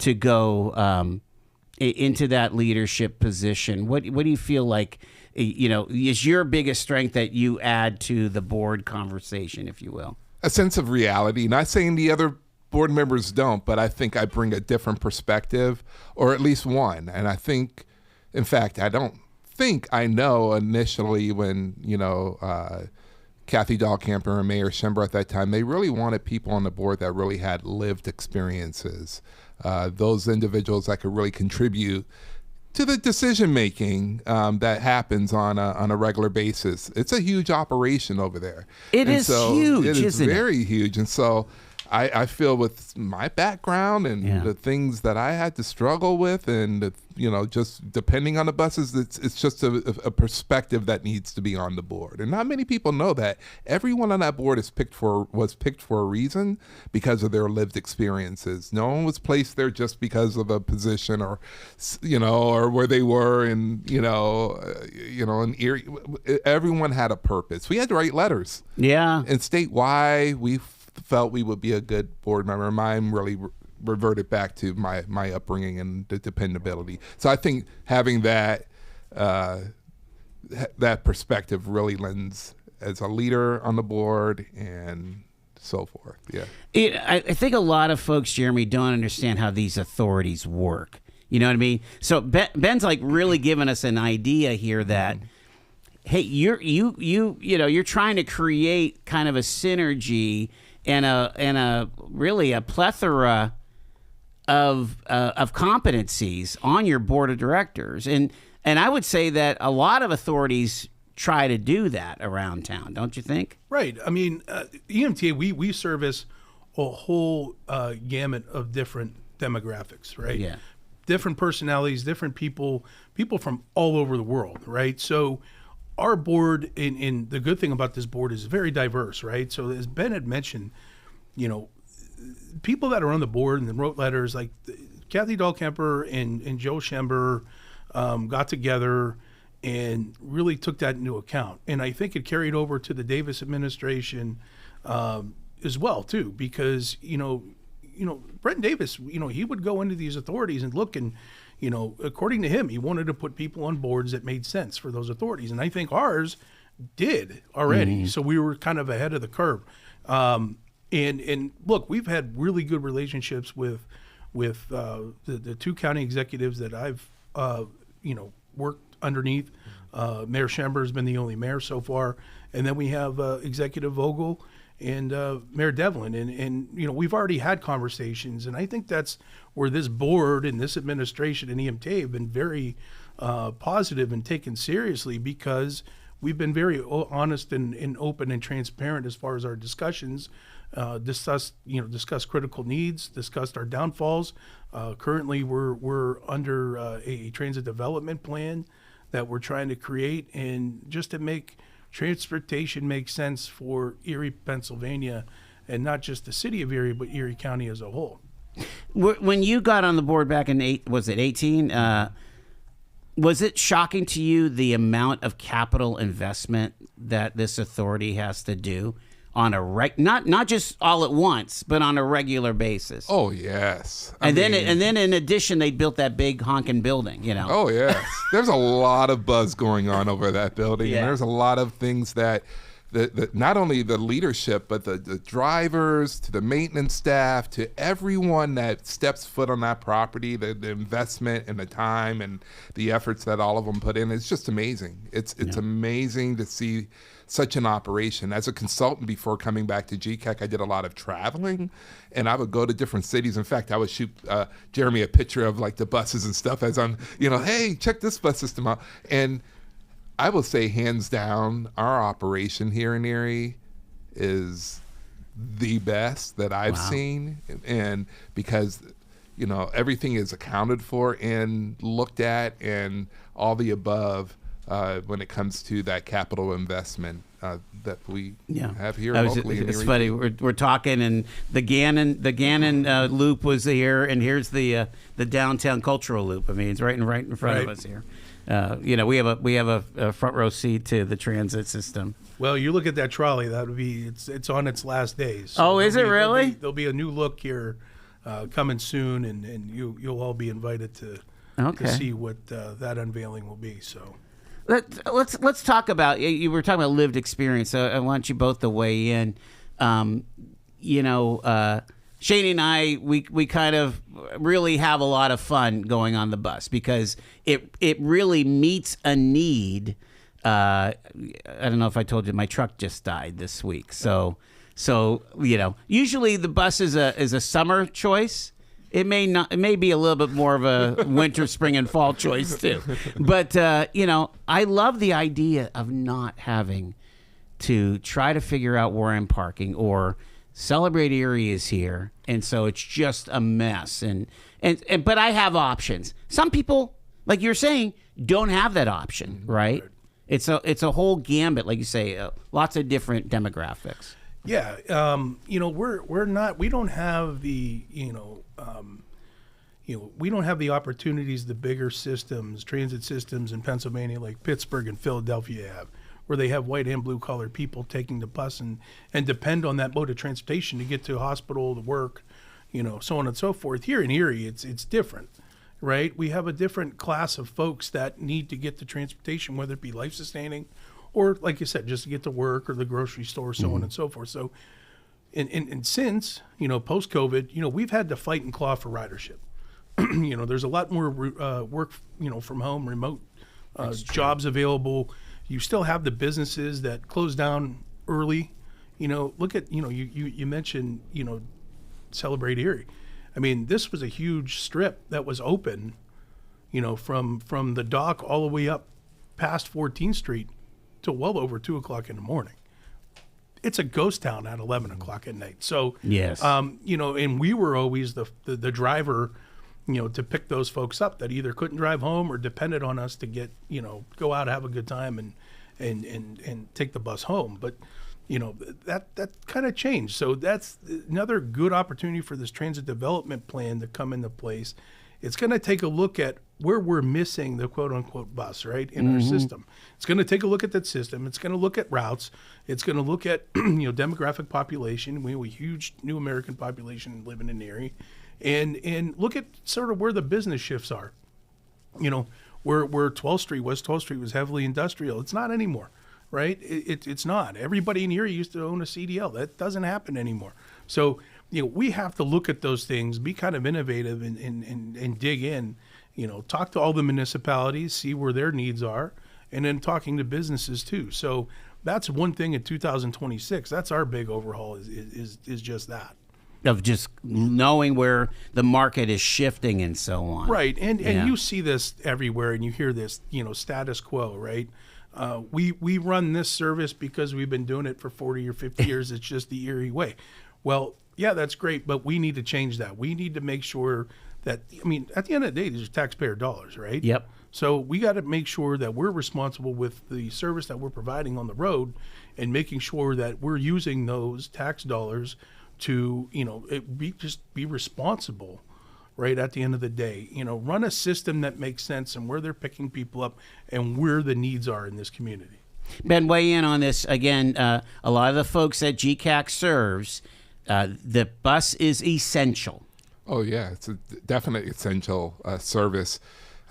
to go into that leadership position? What do you feel like, is your biggest strength that you add to the board conversation, if you will? A sense of reality. Not saying the other board members don't, but I think I bring a different perspective, or at least one. And I think, in fact, I don't think I know initially when, Kathy Dahlkamper and Mayor Schember at that time, they really wanted people on the board that really had lived experiences. Those individuals that could really contribute to the decision making that happens on a regular basis. It's a huge operation over there. It is huge, It is isn't it? very huge. And so I feel with my background and the things that I had to struggle with, and just depending on the buses, it's just a perspective that needs to be on the board. And not many people know that everyone on that board was picked for a reason, because of their lived experiences. No one was placed there just because of a position or where they were in Erie. Everyone had a purpose. We had to write letters. Yeah. And state why we felt we would be a good board member. Mine really reverted back to my upbringing and the dependability. So I think having that perspective really lends as a leader on the board and so forth. Yeah. I think a lot of folks, Jeremy, don't understand how these authorities work. You know what I mean? So Ben's like really giving us an idea here that, hey, you're trying to create kind of a synergy and a really a plethora of competencies on your board of directors, and I would say that a lot of authorities try to do that around town, don't you think? Right. I mean, EMTA, we service a whole gamut of different demographics, right? Yeah. Different personalities, different people from all over the world, right? So our board, and the good thing about this board is very diverse, right? So as Ben had mentioned, people that are on the board and wrote letters, like Kathy Dahlkamper and Joe Schember got together and really took that into account. And I think it carried over to the Davis administration as well, too, because, Brent Davis, he would go into these authorities and look, and according to him, he wanted to put people on boards that made sense for those authorities. And I think ours did already. Mm-hmm. So we were kind of ahead of the curve. And look, we've had really good relationships with the two county executives that I've, worked underneath. Mayor Schember has been the only mayor so far. And then we have Executive Vogel and Mayor Devlin. And we've already had conversations. And I think that's where this board and this administration and EMTA have been very positive and taken seriously, because we've been very honest and open and transparent as far as our discussions, discussed critical needs, discussed our downfalls. Currently, we're under a transit development plan that we're trying to create, and just to make transportation make sense for Erie, Pennsylvania, and not just the city of Erie, but Erie County as a whole. When you got on the board back in 18? Was it shocking to you the amount of capital investment that this authority has to do on a not just all at once, but on a regular basis? Oh yes. And then in addition, they built that big honking building. Oh yes. There's a lot of buzz going on over that building. Yeah. And there's a lot of things that not only the leadership, but the drivers, to the maintenance staff, to everyone that steps foot on that property, the investment and the time and the efforts that all of them put in. It's just amazing. It's amazing to see such an operation. As a consultant before coming back to GECAC, I did a lot of traveling, and I would go to different cities. In fact, I would shoot Jeremy a picture of like the buses and stuff as I'm, hey, check this bus system out. And I will say, hands down, our operation here in Erie is the best that I've seen. And because, everything is accounted for and looked at and all the above when it comes to that capital investment that we have here locally in Erie. It's funny. We're talking, and the Gannon loop was here, and here's the downtown cultural loop. I mean, it's right in front of us here. We have a front row seat to the transit system. Well, you look at that trolley, that would be it's on its last days. So is it really? There'll be a new look here coming soon, and you'll all be invited to see what that unveiling will be. So. Let's talk about, you were talking about lived experience. So I want you both to weigh in. Shane and I, we kind of really have a lot of fun going on the bus because it really meets a need. I don't know if I told you, my truck just died this week. So usually the bus is a summer choice. It may be a little bit more of a winter, spring, and fall choice too. But I love the idea of not having to try to figure out where I'm parking or Celebrate Erie is here, and so it's just a mess. But I have options. Some people, like you're saying, don't have that option, right? It's a whole gambit, like you say, lots of different demographics. Yeah, we don't have the we don't have the opportunities the bigger systems, transit systems in Pennsylvania, like Pittsburgh and Philadelphia have, where they have white and blue collar people taking the bus and depend on that mode of transportation to get to hospital, to work, so on and so forth. Here in Erie, it's different, right? We have a different class of folks that need to get to transportation, whether it be life sustaining or, like you said, just to get to work or the grocery store, so on and so forth. So, and since, post-COVID, we've had to fight and claw for ridership. There's a lot more work, from home, remote jobs available. You still have the businesses that close down early. Look at, you mentioned, Celebrate Erie. I mean, this was a huge strip that was open, from the dock all the way up past 14th Street till well over 2 o'clock in the morning. It's a ghost town at 11 o'clock at night. So, yes, and we were always the driver, to pick those folks up that either couldn't drive home or depended on us to get, go out, have a good time and take the bus home. But, that kind of changed. So that's another good opportunity for this transit development plan to come into place. It's going to take a look at where we're missing the quote unquote bus, right, in our system. It's going to take a look at that system. It's going to look at routes. It's going to look at, demographic population. We have a huge new American population living in Erie. And look at sort of where the business shifts are. Where 12th Street, West 12th Street was heavily industrial. It's not anymore, right? It's not. Everybody in Erie used to own a CDL. That doesn't happen anymore. So, we have to look at those things, be kind of innovative and dig in, talk to all the municipalities, see where their needs are, and then talking to businesses too. So that's one thing in 2026. That's our big overhaul is just that. Of just knowing where the market is shifting and so on. Right. And you see this everywhere and you hear this, status quo, right? We run this service because we've been doing it for 40 or 50 years. It's just the Erie way. Well, yeah, that's great, but we need to change that. We need to make sure that, at the end of the day, these are taxpayer dollars, right? Yep. So we got to make sure that we're responsible with the service that we're providing on the road and making sure that we're using those tax dollars to, be responsible, right, at the end of the day. Run a system that makes sense and where they're picking people up and where the needs are in this community. Ben, weigh in on this. Again, a lot of the folks that GECAC serves, the bus is essential. Oh, yeah. It's a definite essential service.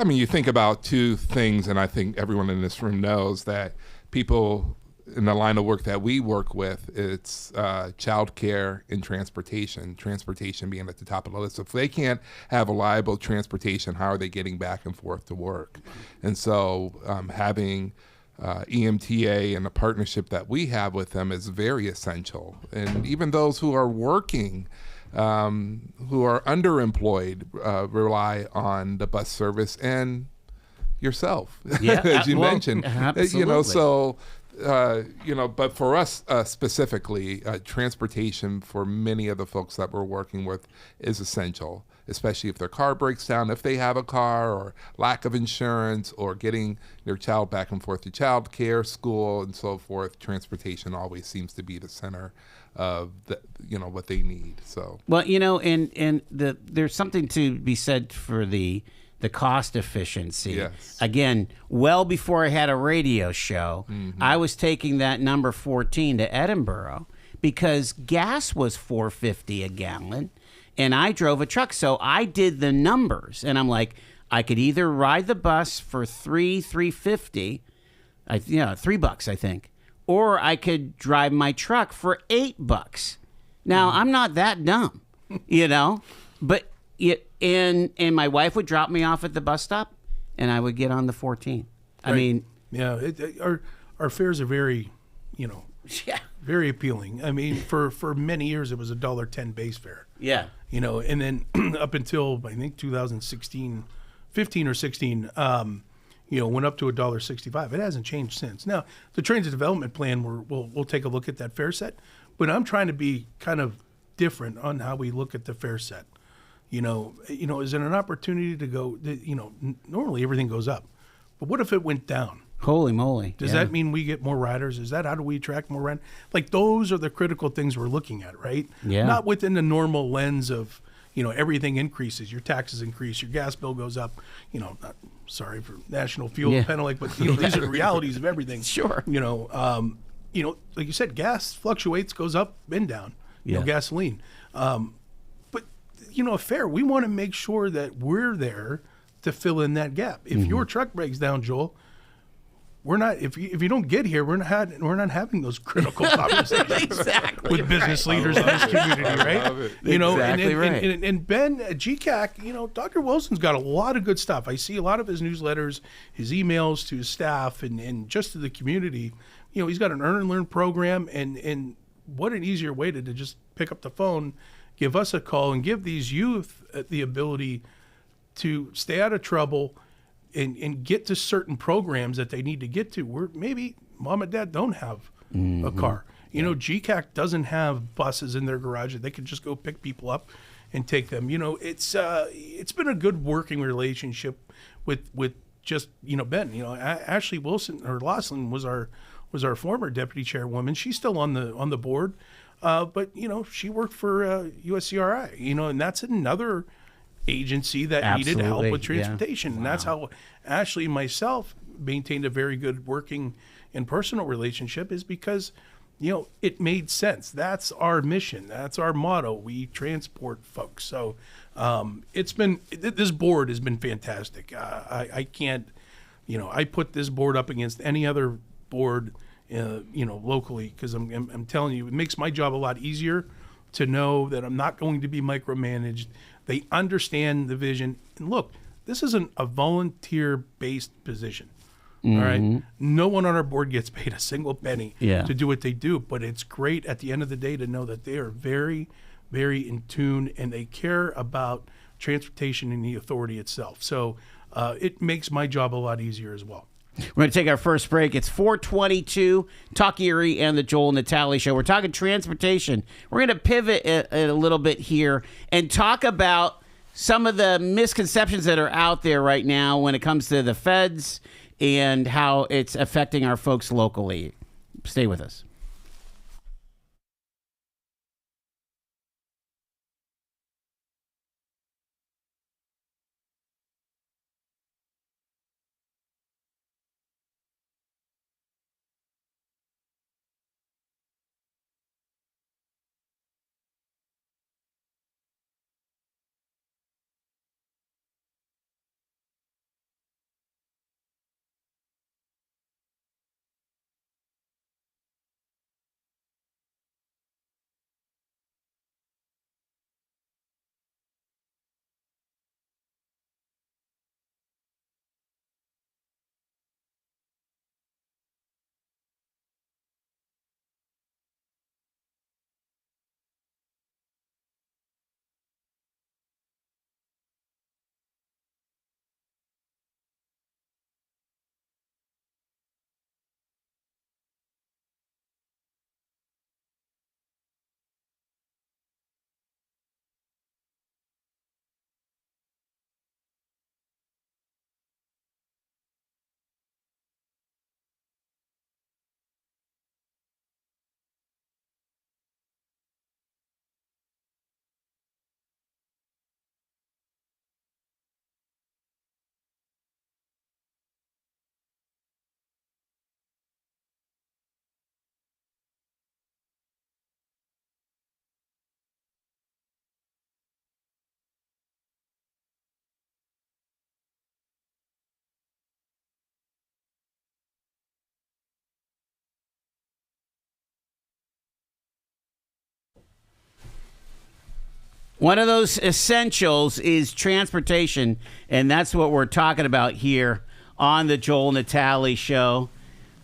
You think about two things, and I think everyone in this room knows that people in the line of work that we work with, it's childcare and transportation being at the top of the list. So if they can't have reliable transportation, how are they getting back and forth to work? And so having EMTA and the partnership that we have with them is very essential. And even those who are working, who are underemployed, rely on the bus service and yourself, as you mentioned. Absolutely. But for us specifically, transportation for many of the folks that we're working with is essential, especially if their car breaks down, if they have a car, or lack of insurance, or getting their child back and forth to child care, school, and so forth. Transportation always seems to be the center of what they need. So there's something to be said for the cost efficiency. Yes. Again, well before I had a radio show, I was taking that number 14 to Edinburgh because gas was $4.50 a gallon. and I drove a truck. So I did the numbers, and I'm like, I could either ride the bus for $3.50, $3, I think, or I could drive my truck for $8. Now I'm not that dumb, but and my wife would drop me off at the bus stop, and I would get on the 14. I mean, yeah, our fares are very, yeah, very appealing. I mean, for many years it was $1.10 base fare. yeah, And then up until I think 2016, 15 or 16, went up to $1.65. It hasn't changed since. Now the transit development plan, we'll take a look at that fare set, but I'm trying to be kind of different on how we look at the fare set. Is it an opportunity to go? Normally everything goes up, but what if it went down? Holy moly! Does that mean we get more riders? How do we attract more riders? Like, those are the critical things we're looking at, right? Yeah. Not within the normal lens of, everything increases, your taxes increase, your gas bill goes up. Not sorry for national fuel penalty, but these are the realities of everything. Sure. Like you said, gas fluctuates, goes up and down. Gasoline. But a fare, we want to make sure that we're there to fill in that gap. If your truck breaks down, Joel, we're not. If you don't get here, we're not having those critical conversations Exactly with business leaders in this community, right? Exactly right. And Ben at GECAC, Dr. Wilson's got a lot of good stuff. I see a lot of his newsletters, his emails to his staff, and just to the community. He's got an earn and learn program, and what an easier way to just pick up the phone, give us a call, and give these youth the ability to stay out of trouble and get to certain programs that they need to get to, where maybe mom and dad don't have a car. GECAC doesn't have buses in their garage that they can just go pick people up and take them. It's been a good working relationship with just Ben. Ashley Wilson or Lawson was our former deputy chairwoman. She's still on the board, but she worked for USCRI. And that's another agency that needed help with transportation. And that's how Ashley and myself maintained a very good working and personal relationship, is because, it made sense. That's our mission. That's our motto. We transport folks. So this board has been fantastic. I can't, I put this board up against any other board, locally, because I'm telling you, it makes my job a lot easier to know that I'm not going to be micromanaged. They understand the vision. And look, this isn't a volunteer-based position. All right. No one on our board gets paid a single penny to do what they do, but it's great at the end of the day to know that they are very, very in tune, and they care about transportation and the authority itself. So it makes my job a lot easier as well. We're going to take our first break. It's 422, Talk Erie and the Joel Natale Show. We're talking transportation. We're going to pivot a little bit here and talk about some of the misconceptions that are out there right now when it comes to the feds and how it's affecting our folks locally. Stay with us. One of those essentials is transportation, and that's what we're talking about here on the Joel Natale Show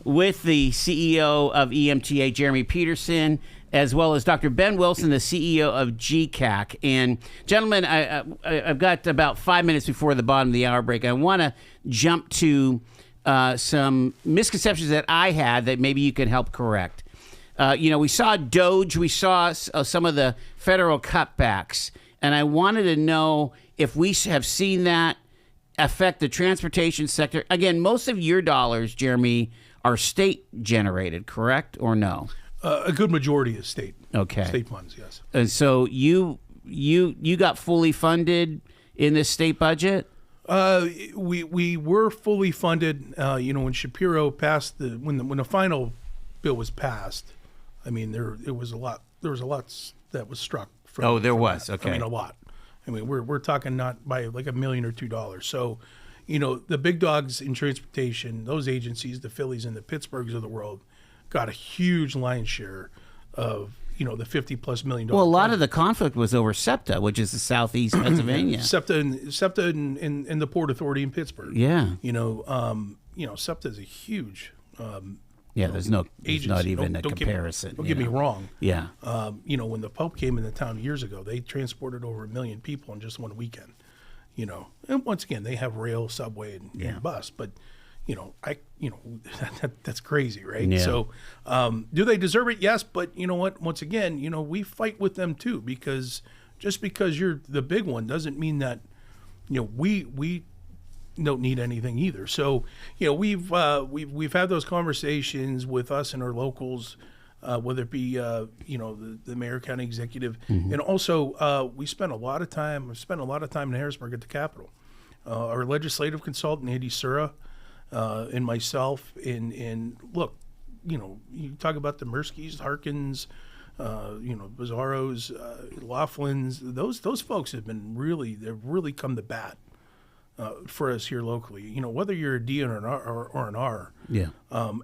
with the CEO of EMTA, Jeremy Peterson, as well as Dr. Ben Wilson, the CEO of GECAC. And gentlemen, I've got about 5 minutes before the bottom of the hour break. I want to jump to some misconceptions that I had that maybe you can help correct. We saw DOGE, we saw some of the federal cutbacks, and I wanted to know if we have seen that affect the transportation sector. Again, most of your dollars, Jeremy, are state generated, correct or no? A good majority is state. Okay. State funds, yes. And so you got fully funded in this state budget? We were fully funded. When Shapiro passed when the final bill was passed, I mean there was a lot that was struck. There was. That. Okay. I mean a lot. I mean we're talking not by like $1 million or $2 million. So, the big dogs in transportation, those agencies, the Phillies and the Pittsburghs of the world, got a huge lion's share of the $50+ million. Well, a lot of the conflict was over SEPTA, which is the Southeast Pennsylvania. SEPTA and the Port Authority in Pittsburgh. Yeah. SEPTA is a huge. There's not even a comparison. Don't get me wrong. Yeah. When the Pope came into town years ago, they transported over 1 million people in just one weekend. And once again, they have rail, subway, and bus, but that's crazy, right? Yeah. So, do they deserve it? Yes, but you know what? Once again, we fight with them too, because just because you're the big one doesn't mean that we don't need anything either. So, we've had those conversations with us and our locals, whether it be the mayor, county executive, and also we spent a lot of time in Harrisburg at the Capitol. Our legislative consultant Andy Sura and myself, and look, you talk about the Murskys, Harkins, Bizarros, Laughlin's. Those folks have they've really come to bat for us here locally. Whether you're a D or an R. Yeah.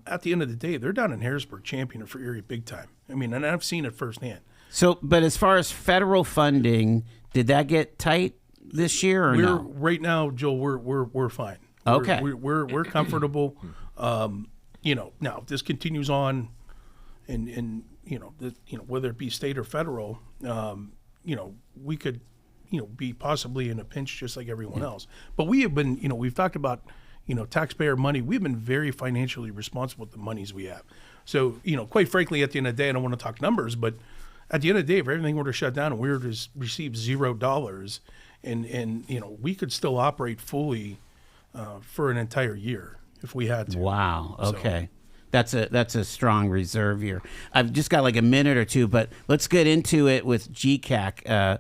At the end of the day, they're down in Harrisburg championing for Erie big time. I mean, and I've seen it firsthand. So, but as far as federal funding, did that get tight this year or no? Right now, Joel, we're fine. Okay. We're comfortable. Now if this continues on, and whether it be state or federal, we could be possibly in a pinch just like everyone else. But we have been, we've talked about, taxpayer money. We've been very financially responsible with the monies we have. So, quite frankly, at the end of the day, I don't want to talk numbers, but at the end of the day, if everything were to shut down and we were to receive $0, and we could still operate fully for an entire year if we had to. Wow. Okay. So. That's a strong reserve here. I've just got like a minute or two, but let's get into it with GECAC.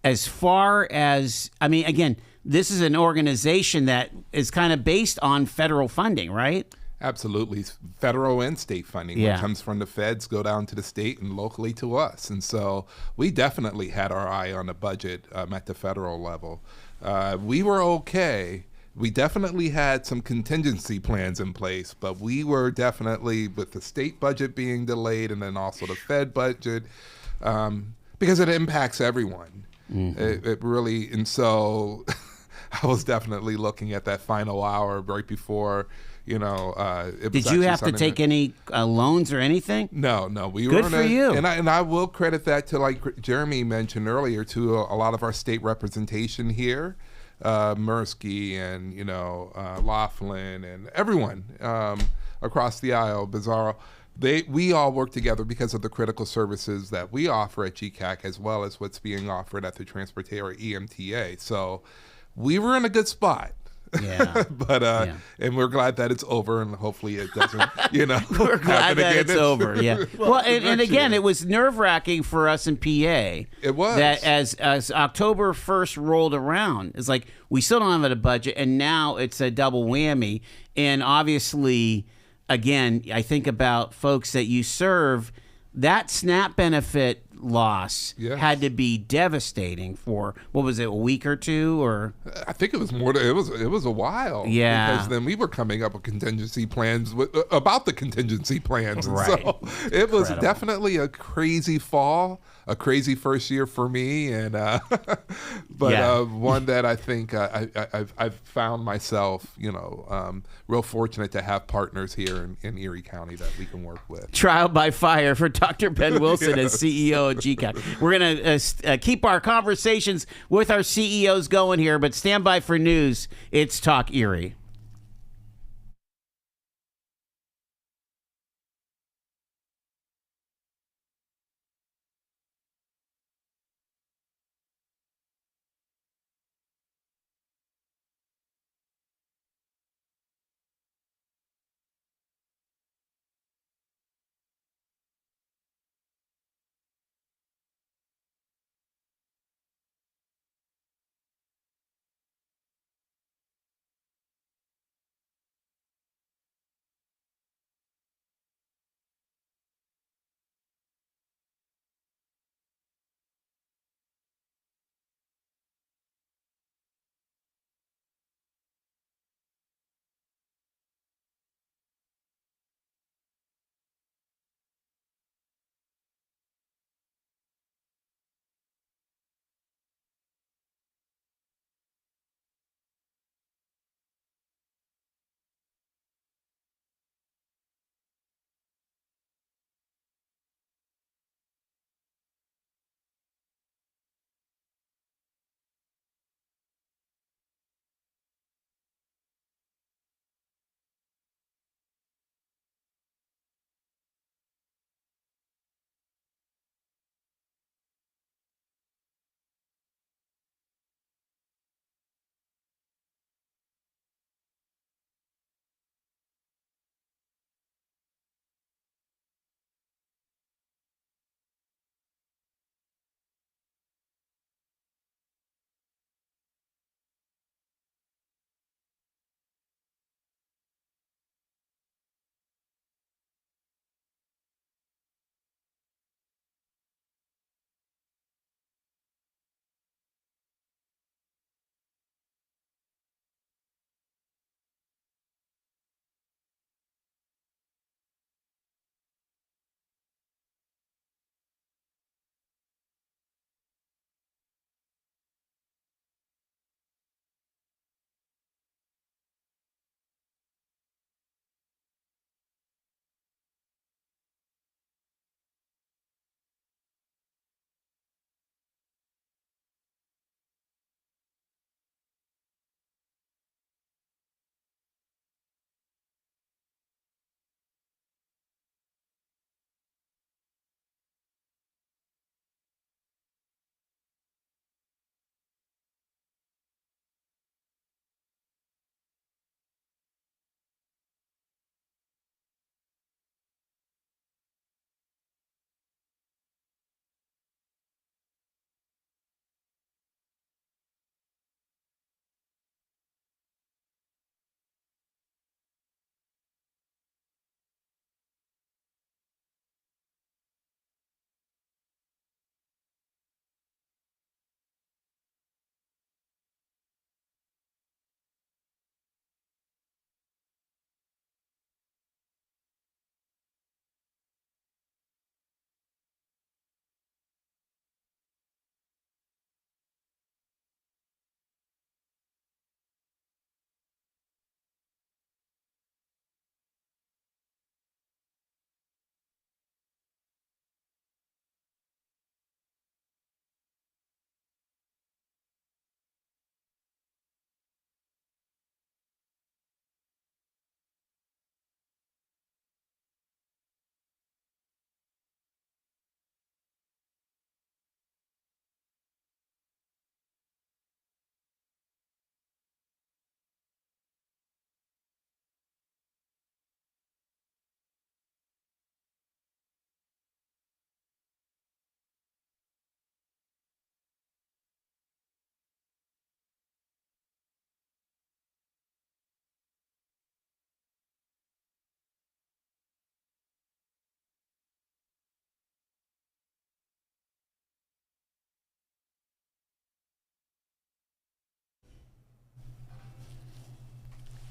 As far as, I mean, again, this is an organization that is kind of based on federal funding, right? Absolutely. Federal and state funding. Yeah. What comes from the feds go down to the state and locally to us. And so we definitely had our eye on the budget at the federal level. We were okay. We definitely had some contingency plans in place, but we were definitely, with the state budget being delayed and then also the Fed budget, because it impacts everyone. Mm-hmm. It really, and so I was definitely looking at that final hour right before, it was. Did you have to take any loans or anything? No. We Good were for you. And I will credit that to, like Jeremy mentioned earlier, to a lot of our state representation here. Mursky and Laughlin and everyone across the aisle, Bizarro, we all work together because of the critical services that we offer at GECAC, as well as what's being offered at the Transportation EMTA. So we were in a good spot. Yeah. And we're glad that it's over, and hopefully it doesn't, We're glad that it's over, yeah. Well, and again, it was nerve-wracking for us in PA. It was. That as October 1st rolled around, it's like we still don't have a budget, and now it's a double whammy. And obviously, again, I think about folks that you serve, that SNAP benefit loss had to be devastating for, what was it, a week or two, or? I think it was more. It was a while. Yeah. Because then we were coming up with contingency plans about the contingency plans, and right. so it was definitely a crazy fall. a crazy first year for me, and but Yeah. one that I think I've found myself, real fortunate to have partners here in Erie County that we can work with. Trial by fire for Dr. Ben Wilson as CEO of GECAC. We're going to keep our conversations with our CEOs going here, but stand by for news. It's Talk Erie.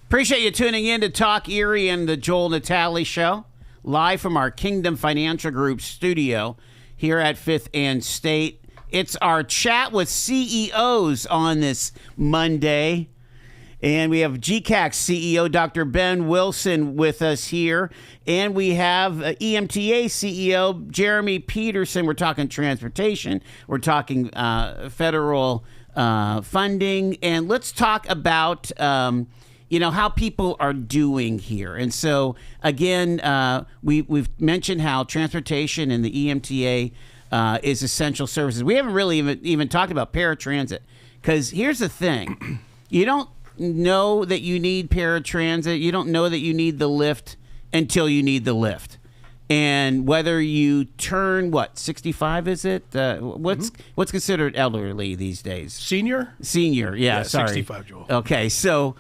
Appreciate you tuning in to Talk Erie and the Joel Natale Show, live from our Kingdom Financial Group studio here at 5th and State. It's our chat with CEOs on this Monday. And we have GECAC CEO Dr. Ben Wilson with us here. And we have EMTA CEO Jeremy Peterson. We're talking transportation. We're talking federal funding. And let's talk about, how people are doing here. And so, again, we've mentioned how transportation and the EMTA is essential services. We haven't really even talked about paratransit, because here's the thing. You don't know that you need paratransit. You don't know that you need the lift until you need the lift. And whether you turn, 65 is it? What's considered elderly these days? Senior, yeah, sorry. 65, Joel. Okay, so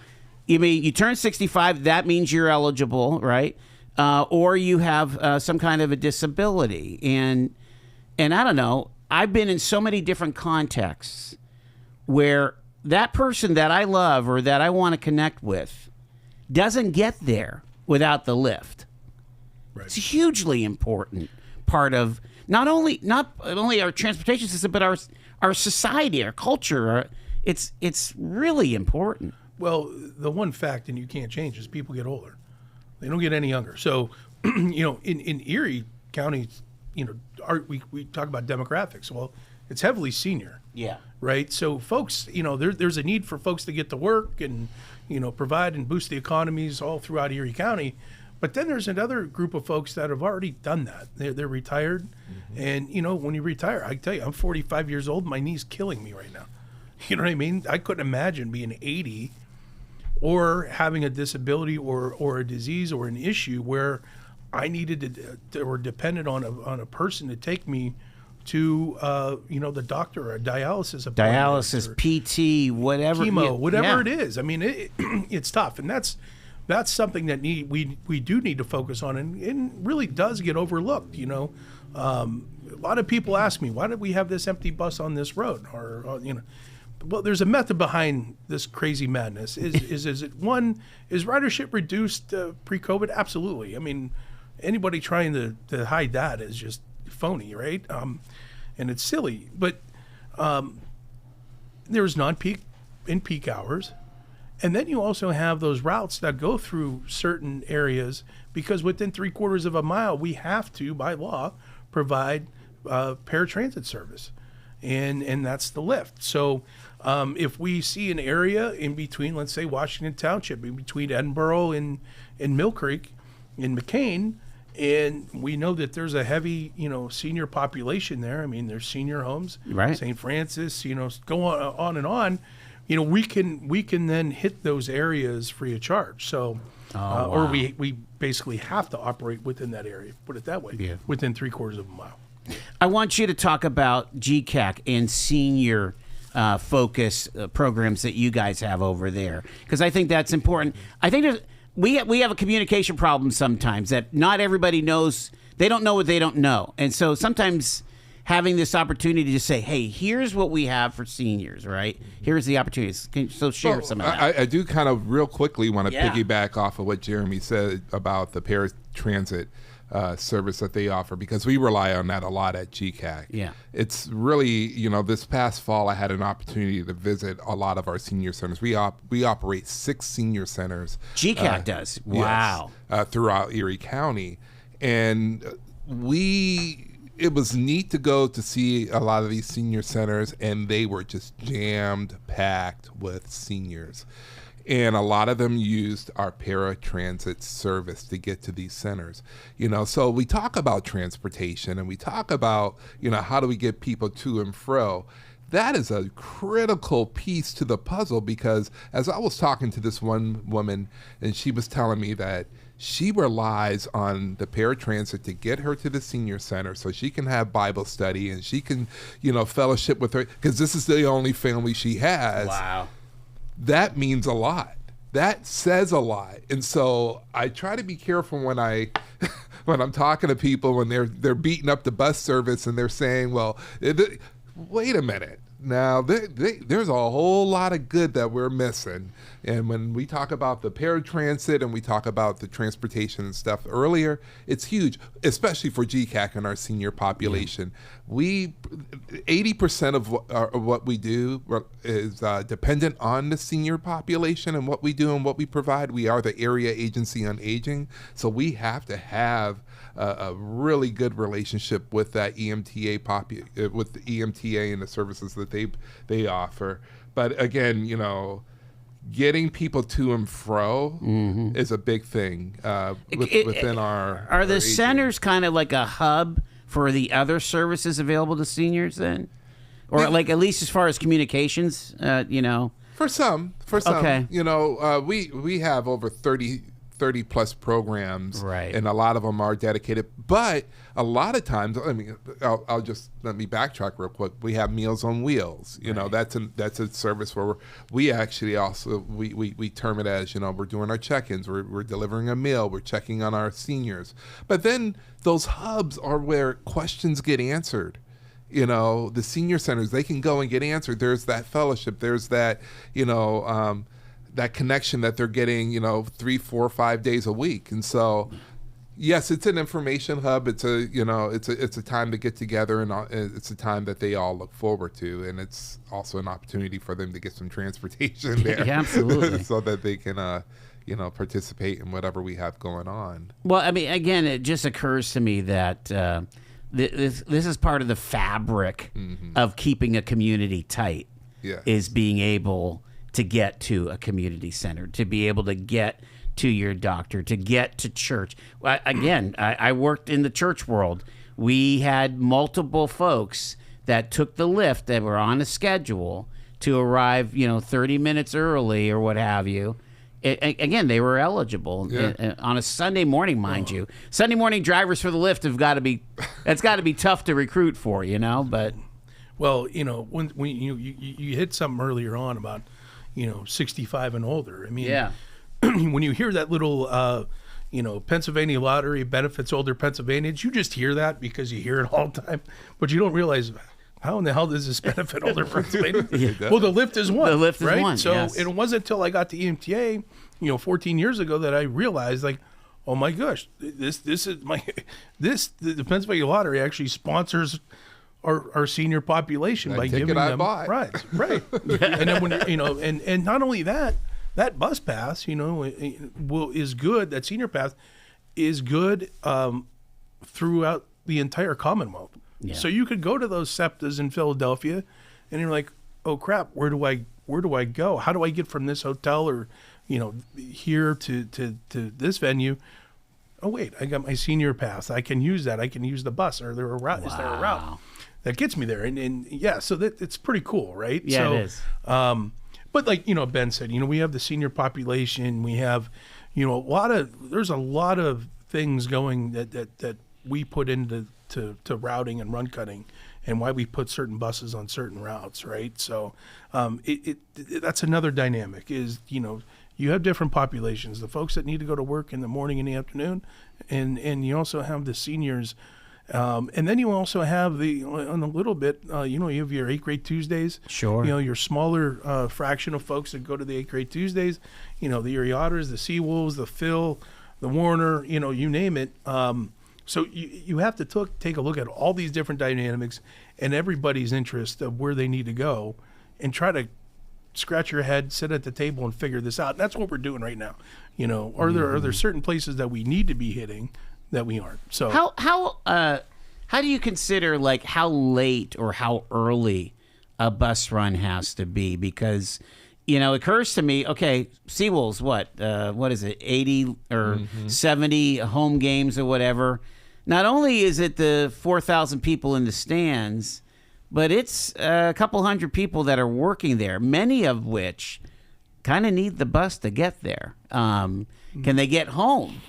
you turn 65, that means you're eligible, right? Or you have some kind of a disability. And I don't know, I've been in so many different contexts where that person that I love or that I want to connect with doesn't get there without the lift. Right. It's a hugely important part of not only our transportation system, but our society, our culture. It's really important. Well, the one fact, and you can't change, is people get older. They don't get any younger. So, in Erie County, we talk about demographics. Well, it's heavily senior. Yeah. Right. So folks, there's a need for folks to get to work and, provide and boost the economies all throughout Erie County. But then there's another group of folks that have already done that. They're retired. Mm-hmm. And, when you retire, I tell you, I'm 45 years old. My knee's killing me right now. You know what I mean? I couldn't imagine being 80 or having a disability or a disease or an issue where I needed to or depended on a person to take me to the doctor or a dialysis appointment. Dialysis, PT, whatever. Chemo, whatever it is. I mean, it's tough. And that's something that we do need to focus on and really does get overlooked, A lot of people ask me, why did we have this empty bus on this road? Well, there's a method behind this crazy madness. Is ridership reduced pre-COVID? Absolutely. I mean, anybody trying to hide that is just phony, right? And it's silly. But there's non-peak and peak hours. And then you also have those routes that go through certain areas, because within 3/4 of a mile, we have to, by law, provide paratransit service. And that's the lift. So if we see an area in between, let's say Washington Township, in between Edinburgh and Mill Creek in McCain, and we know that there's a heavy, senior population there. I mean, there's senior homes, right? St. Francis, go on and on. We can then hit those areas free of charge. So, wow. Or we basically have to operate within that area. Put it that way, within 3/4 of a mile. I want you to talk about GECAC and senior focus programs that you guys have over there, because I think that's important. I think we have a communication problem sometimes, that not everybody knows. They don't know what they don't know. And so sometimes having this opportunity to say, hey, here's what we have for seniors, right? Here's the opportunities. So share some of that. I do kind of real quickly want to piggyback off of what Jeremy said about the paratransit service that they offer, because we rely on that a lot at GECAC. Yeah. It's really, this past fall I had an opportunity to visit a lot of our senior centers. We operate 6 senior centers. GECAC does. Wow. Yes, throughout Erie County. And it was neat to go to see a lot of these senior centers, and they were just jammed packed with seniors. And a lot of them used our paratransit service to get to these centers. So we talk about transportation and we talk about, how do we get people to and fro. That is a critical piece to the puzzle, because as I was talking to this one woman, and she was telling me that she relies on the paratransit to get her to the senior center so she can have Bible study and she can, fellowship with her, because this is the only family she has. Wow. That means a lot. That says a lot. And so I try to be careful when I'm talking to people when they're beating up the bus service and they're saying, well, wait a minute. Now, there's a whole lot of good that we're missing. And when we talk about the paratransit and we talk about the transportation and stuff earlier, it's huge, especially for GECAC and our senior population. 80% of what we do is dependent on the senior population and what we do and what we provide. We are the area agency on aging, so we have to have a really good relationship with that EMTA with the EMTA and the services that they offer. But again, getting people to and fro is a big thing within our. Are the centers kind of like a hub for the other services available to seniors then, or like at least as far as communications? For some. Okay. We have over 30 plus programs, right, and a lot of them are dedicated. But a lot of times, let me backtrack real quick. We have Meals on Wheels. Right. That's a service where we actually also we term it as we're doing our check-ins. We're delivering a meal. We're checking on our seniors. But then those hubs are where questions get answered. The senior centers, they can go and get answered. There's that fellowship. There's that that connection that they're getting, 3, 4, 5 days a week. And so, yes, it's an information hub. It's a time to get together, and it's a time that they all look forward to. And it's also an opportunity for them to get some transportation there. Yeah, absolutely. So that they can, participate in whatever we have going on. Well, I mean, again, it just occurs to me that this is part of the fabric of keeping a community tight. Yes. Is being able to get to a community center, to be able to get to your doctor, to get to church. Again, I worked in the church world. We had multiple folks that took the lift that were on a schedule to arrive, 30 minutes early or what have you. Again, they were eligible on a Sunday morning, mind you. Sunday morning drivers for the lift that's got to be tough to recruit for, but. Well, when you hit something earlier on about, 65 and older. I mean, when you hear that little, Pennsylvania lottery benefits older Pennsylvanians, you just hear that because you hear it all the time, but you don't realize how in the hell does this benefit older Pennsylvanians? Well, the lift is one. The lift is right? one. So yes. It wasn't until I got to EMTA, 14 years ago that I realized, like, oh my gosh, this is the Pennsylvania lottery actually sponsors our senior population by giving them right. And then when and not only that bus pass, is good. That senior pass is good throughout the entire Commonwealth. Yeah. So you could go to those SEPTAs in Philadelphia, and you're like, oh crap, where do I go? How do I get from this hotel or here to this venue? Oh wait, I got my senior pass. I can use that. I can use the bus. Or there a route? Wow. Is there a route that gets me there? And yeah, so that it's pretty cool, right? Yeah, so, it is. But like Ben said, we have the senior population. We have, there's a lot of things going that we put into routing and run cutting, and why we put certain buses on certain routes, right? So that's another dynamic is you have different populations, the folks that need to go to work in the morning and the afternoon, and you also have the seniors, and then you also have on a little bit, you have your 8th grade Tuesdays. Sure. Your smaller fraction of folks that go to the 8th grade Tuesdays, the Erie Otters, the Seawolves, the Phil, the Warner, you name it. So you have to take a look at all these different dynamics and everybody's interest of where they need to go, and try to scratch your head, sit at the table, and figure this out. And that's what we're doing right now. Are there certain places that we need to be hitting that we aren't? So how do you consider like how late or how early a bus run has to be? Because it occurs to me, okay, Seawolves, what is it, 80 or 70 home games or whatever. Not only is it the 4,000 people in the stands, but it's a couple hundred people that are working there, many of which kind of need the bus to get there. Can they get home?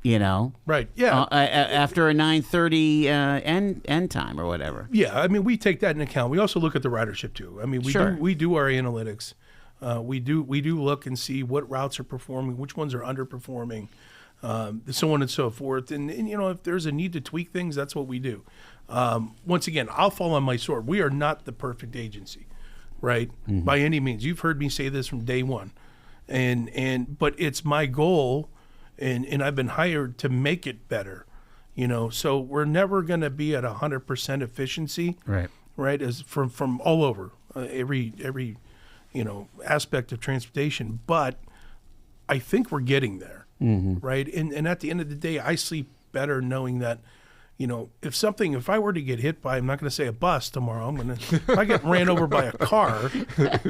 Right. Yeah. After a 9:30 end time or whatever. Yeah. I mean, we take that into account. We also look at the ridership too. I mean, we do our analytics. We do look and see what routes are performing, which ones are underperforming, so on and so forth. And if there's a need to tweak things, that's what we do. Once again, I'll fall on my sword. We are not the perfect agency. right? By any means. You've heard me say this from day one. But it's my goal, and I've been hired to make it better, so we're never going to be at 100% efficiency, right, as from all over, every aspect of transportation, but I think we're getting there, right? And at the end of the day, I sleep better knowing that, if I were to get hit by, I'm not going to say a bus tomorrow, if I get ran over by a car,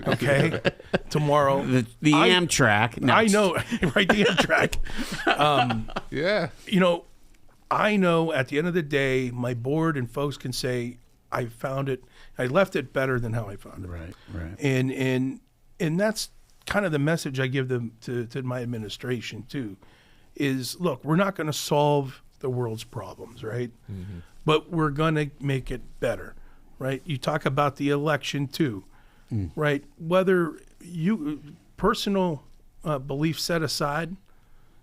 okay, tomorrow. The Amtrak. No. I know, right, the Amtrak. I know at the end of the day, my board and folks can say, I found it, I left it better than how I found it. Right. And that's kind of the message I give them to my administration too, is look, we're not going to solve the world's problems, right? But we're going to make it better, right? You talk about the election too, right? Whether you personal beliefs set aside,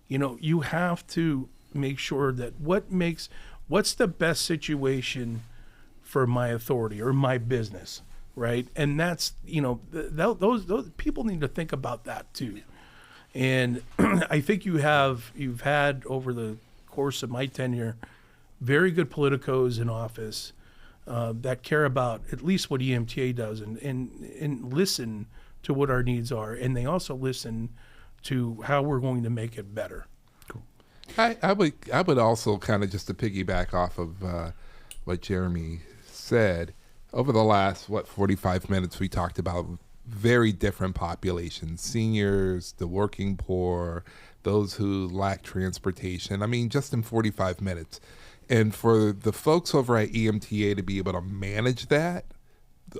you have to make sure that what's the best situation for my authority or my business, right? And that's, those people need to think about that too. And I think you've had over the course of my tenure very good politicos in office that care about at least what EMTA does and listen to what our needs are, and they also listen to how we're going to make it better. Cool. I would also kind of just to piggyback off of what Jeremy said, over the last 45 minutes we talked about very different populations: seniors, the working poor, those who lack transportation. I mean, just in 45 minutes. And for the folks over at EMTA to be able to manage that,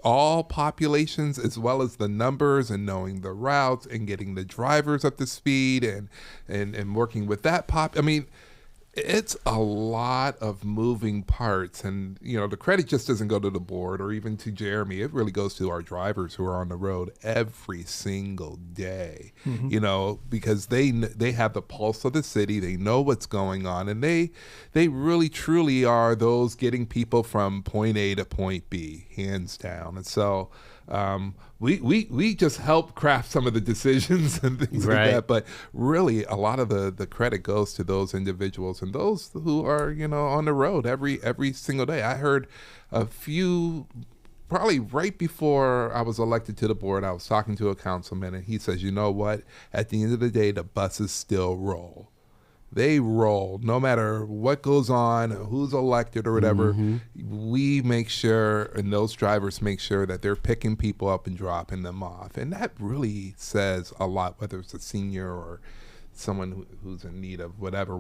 all populations, as well as the numbers and knowing the routes and getting the drivers up to speed and working with that I mean, it's a lot of moving parts, and the credit just doesn't go to the board or even to Jeremy. It really goes to our drivers who are on the road every single day, because they have the pulse of the city. They know what's going on, and they really truly are those getting people from point A to point B, hands down. And so we just help craft some of the decisions and things like that, but really a lot of the credit goes to those individuals and those who are on the road every single day. I heard a few, probably right before I was elected to the board, I was talking to a councilman, and he says, you know what, at the end of the day, the buses still roll. They roll no matter what goes on, who's elected or whatever. We make sure, and those drivers make sure that they're picking people up and dropping them off. And that really says a lot, whether it's a senior or someone who's in need of whatever.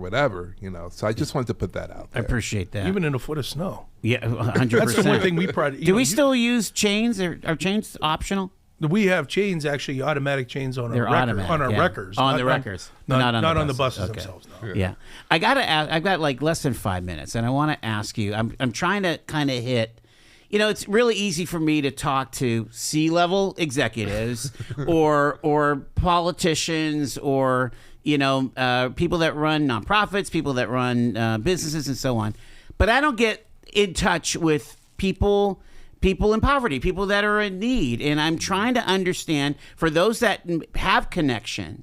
So I just wanted to put that out there. I appreciate that. Even in a foot of snow. Yeah, 100%. That's the one thing we pride. Do we still use chains? Are chains optional? We have chains, actually, automatic chains on our wreckers. On the wreckers. Not on the buses themselves. No. Yeah. I got to ask, I've got like less than 5 minutes, and I want to ask you, I'm trying to kind of hit, it's really easy for me to talk to C-level executives or politicians or, people that run nonprofits, people that run businesses and so on. But I don't get in touch with people in poverty, people that are in need. And I'm trying to understand, for those that have connection,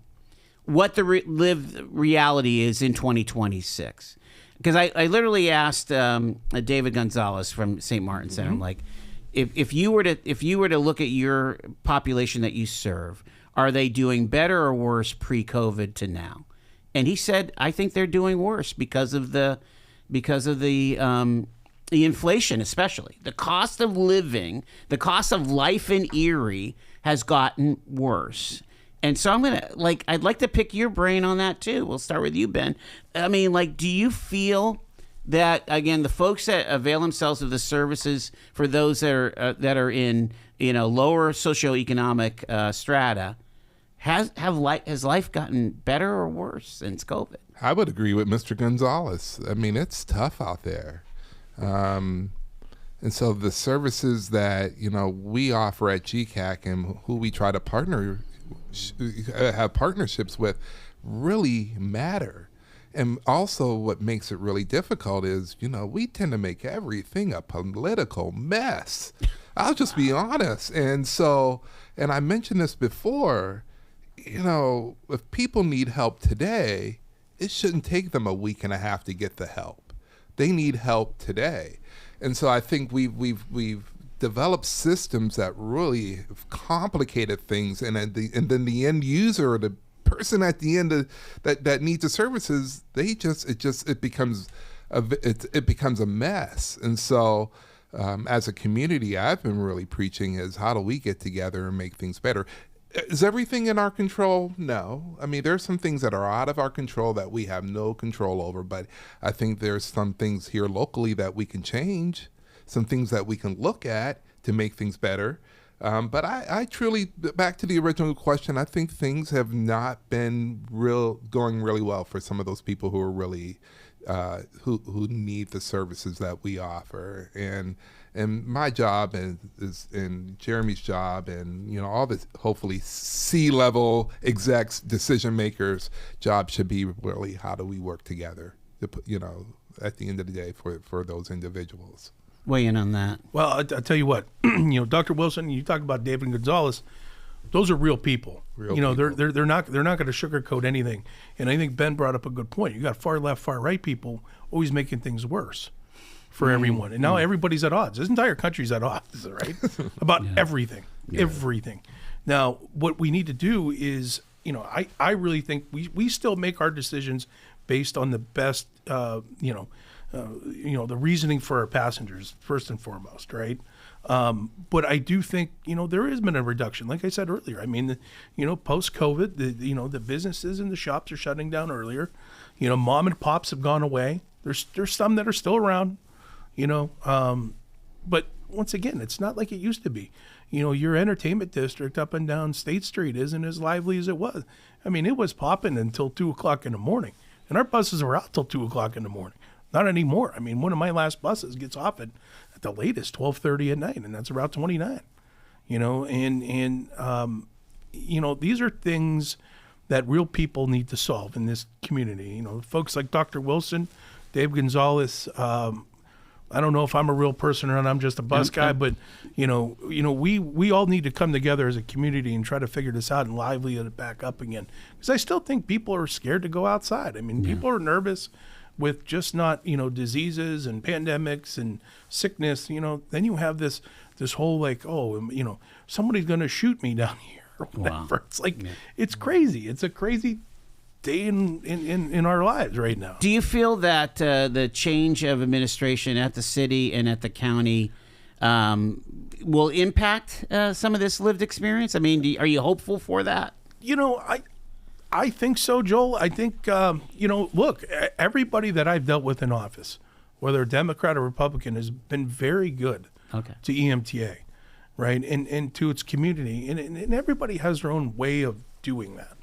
what the lived reality is in 2026. Because I literally asked David Gonzalez from St. Martin Center, I'm like, if you were to look at your population that you serve, are they doing better or worse pre-COVID to now? And he said, I think they're doing worse because of the inflation, especially the cost of living, the cost of life in Erie has gotten worse. And so I'd like to pick your brain on that too. We'll start with you, Ben. I mean, do you feel that, again, the folks that avail themselves of the services for those that are in lower socioeconomic strata, has life gotten better or worse since COVID? I would agree with Mr. Gonzalez. I mean, it's tough out there. And so the services that, we offer at GECAC and who we try to have partnerships with really matter. And also what makes it really difficult is, we tend to make everything a political mess. I'll just be honest. And so, and I mentioned this before, if people need help today, it shouldn't take them a week and a half to get the help. They need help today. And so I think we've developed systems that really have complicated things, and then the end user, or the person at the end that needs the services, it becomes a mess. And so as a community, I've been really preaching is, how do we get together and make things better? Is everything in our control? No. I mean, there's some things that are out of our control that we have no control over, but I think there's some things here locally that we can change, some things that we can look at to make things better. But I truly, back to the original question, I think things have not been going really well for some of those people who are really, who need the services that we offer. And my job and Jeremy's job, and all the hopefully C-level execs, decision makers' job should be really, how do we work together to put, at the end of the day for those individuals. Weigh in on that. Well, I'll tell you what, Dr. Wilson, you talk about David Gonzalez, those are real people. They're not going to sugarcoat anything. And I think Ben brought up a good point. You got far left, far right people always making things worse for everyone. And now everybody's at odds. This entire country's at odds, right? About everything. Now, what we need to do is, I really think we still make our decisions based on the best, the reasoning for our passengers, first and foremost, right? But I do think, there has been a reduction. Like I said earlier, I mean, post-COVID, the businesses and the shops are shutting down earlier. Mom and pops have gone away. There's some that are still around, but once again, it's not like it used to be. Your entertainment district up and down State Street isn't as lively as it was. I mean, it was popping until 2 o'clock in the morning, and our buses were out till 2 o'clock in the morning. Not anymore. I mean, one of my last buses gets off at the latest 12:30 at night, and that's Route 29. These are things that real people need to solve in this community. Folks like Dr. Wilson, Dave Gonzalez. I don't know if I'm a real person or not. I'm just a bus guy, but we all need to come together as a community and try to figure this out and lively it back up again. Because I still think people are scared to go outside. I mean, people are nervous with just not, diseases and pandemics and sickness, then you have this whole somebody's going to shoot me down here or whatever. Wow. It's like, it's crazy. It's a crazy day in our lives right now. Do you feel that the change of administration at the city and at the county will impact some of this lived experience? I mean, are you hopeful for that? I think so, Joel. I think, look, everybody that I've dealt with in office, whether Democrat or Republican, has been very good to EMTA, right? And to its community. And everybody has their own way of doing that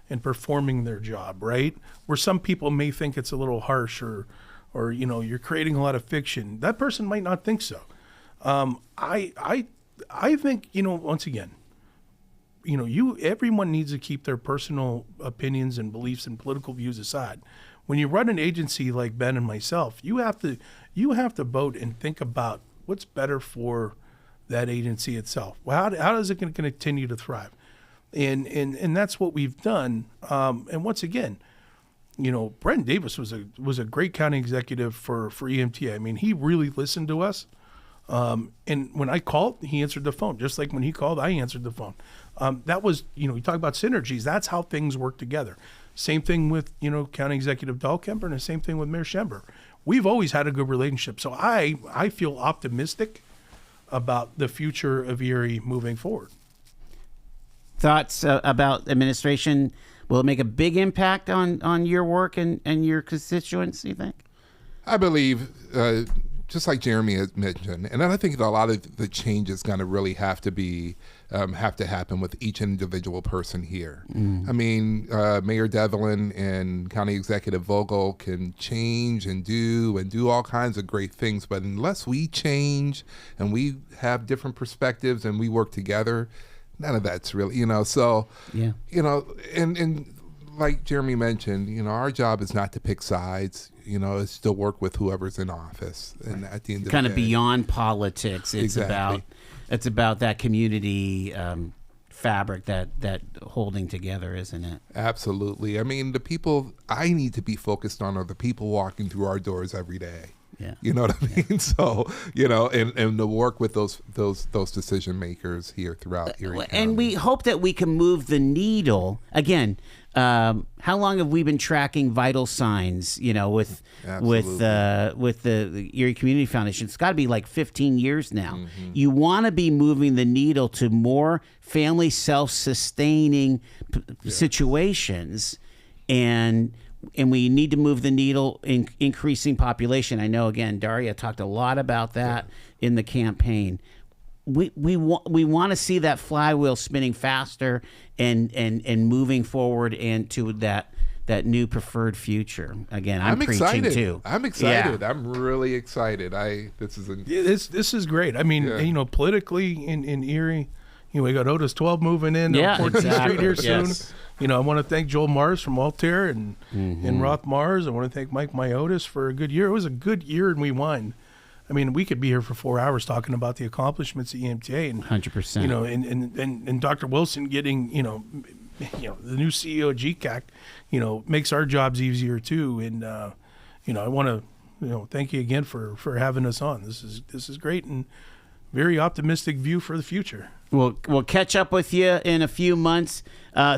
and performing their job, right? Where some people may think it's a little harsh or you're creating a lot of fiction. That person might not think so. I think, once again, everyone needs to keep their personal opinions and beliefs and political views aside. When you run an agency like Ben and myself, you have to vote and think about what's better for that agency itself. Well, how is it going to continue to thrive? And that's what we've done. And once again, Brendan Davis was a great county executive for EMTA. I mean, he really listened to us. And when I called, he answered the phone. Just like when he called, I answered the phone. That was, you talk about synergies. That's how things work together. Same thing with, County Executive Dahlkemper, and the same thing with Mayor Schember. We've always had a good relationship. So I feel optimistic about the future of Erie moving forward. Thoughts about administration? Will it make a big impact on your work and your constituents, you think? I believe, just like Jeremy had mentioned, and I think that a lot of the change is going to really have to happen with each individual person here. I mean, Mayor Devlin and County Executive Vogel can change and do all kinds of great things, but unless we change and we have different perspectives and we work together, none of that's really, so, and like Jeremy mentioned, our job is not to pick sides. It's to work with whoever's in office. And at the end of the day, kind of beyond politics. It's about it's about that community fabric that holding together, isn't it? Absolutely. I mean, the people I need to be focused on are the people walking through our doors every day. Yeah. You know what I mean? So, and to work with those decision makers here throughout Erie County. And we hope that we can move the needle. Again, how long have we been tracking vital signs, with the Erie Community Foundation? It's got to be like 15 years now. Mm-hmm. You want to be moving the needle to more family self-sustaining situations, and we need to move the needle in increasing population. I know, again, Daria talked a lot about that in the campaign. We want to see that flywheel spinning faster and moving forward into that new preferred future. Again, I'm preaching excited. Too. I'm excited. Yeah. I'm really excited. This is great. I mean, politically in Erie, we got Otis 12 moving in on 14th Street here soon. Yes. I want to thank Joel Mars from Altair and Roth Mars. I want to thank Mike Myotis for a good year. It was a good year, and we won. I mean, we could be here for 4 hours talking about the accomplishments of EMTA, and 100%. And Dr. Wilson getting the new CEO of GECAC, makes our jobs easier too. And I want to thank you again for having us on. This is great and very optimistic view for the future. We'll catch up with you in a few months.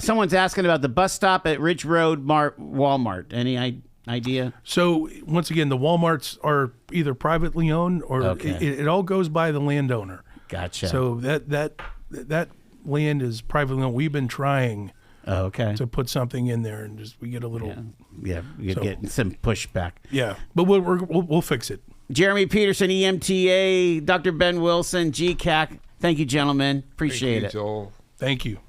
Someone's asking about the bus stop at Ridge Road Walmart. Any idea? So once again, the Walmarts are either privately owned or it all goes by the landowner. Gotcha. So that land is privately owned. We've been trying to put something in there, and we get a little you get some pushback. Yeah, but we'll fix it. Jeremy Peterson, EMTA, Dr. Ben Wilson, GECAC. Thank you, gentlemen. Appreciate it. Joel. Thank you.